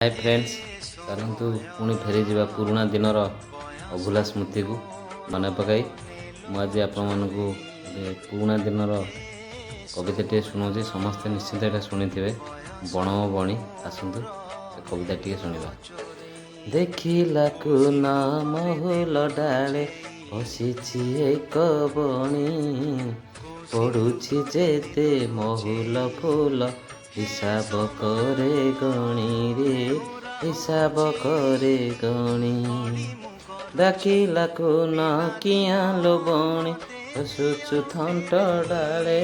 Hi friends, चलतु पुणी फेरी जा पुराणा दिनर अभुला स्मृति को मन पकई मुझे आपण पुराणा दिनर कविता शुणाऊँ। समस्ते निश्चित ये शुणी थे बण बणी आसतु से कविता टी शुणा। देखिला ना महुल डाले बसी एक बणी पड़ुछि जेते महुल फूल हिसाब करे गणी रे हिसाब करे गणी। डाकिला न किया लो बणी सुचु थंट डाले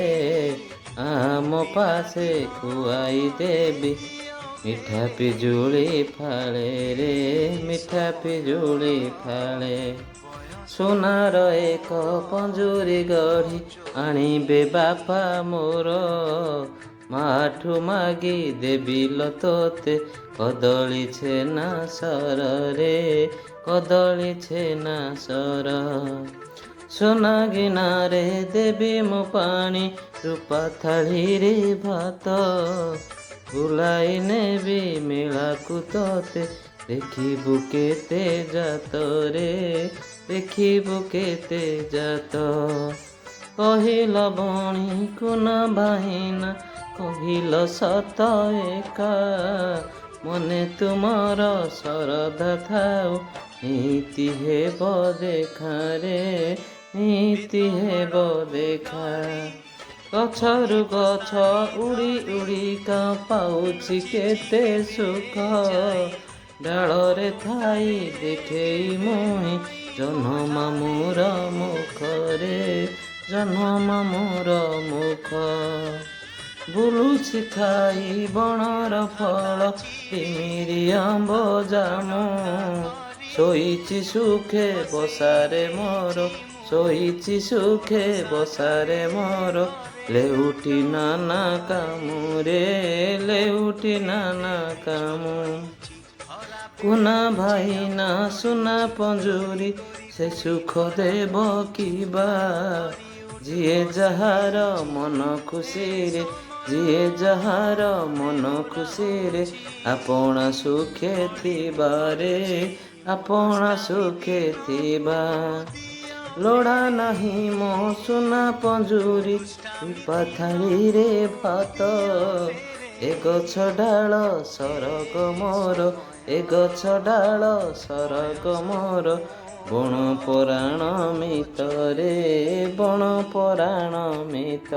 आम पासे खुआई देवी मिठा पिजुली फाले रे मिठा पिजुली फाले। सोनार एक पंजुरी गढ़ी आଣିବେ बापा मोर माठू मागी देवी लतोते कदली छेना सर रे कदली छेना सर। सोना गिनारे देवी मो पानी रूपा थाली रे भात बुलाई नेबी मेला को तोते देखिबु केते जात रे देखिबु केते जात। कहिल बणी कुन भाईना कहिल सत एका मने तुमर सरधा थाउ नीति हेब देखा रे नीति हेब देखा। गछरु गछ उड़ी उड़ी का पाउछि केते सुख डालरे थाई देखेई मुई जन्म मोर मुख रे जन्म मोर मुख। बुलुछि खाई बणर फल तिमिरी आंब जामु शोइछि सुखे बसारे मोर शोइछि सुखे बसारे मोर लेउठी नाना कामु रे लेउठी नाना कामु। कुना भाई ना सुना पंजुरी से सुख देव किबा जिए जहार मन खुशी रे जिए जहार मन खुशी रे आपणा सुखे थिबा रे आपणा सुखे थिबा। लोड़ा नहीं मो सुना पंजुरी पाथाड़ी रे भात ए गछ डाल सरग मोर ए गछ डाल सरग मोर बण पराण मित रे बण पराण मित।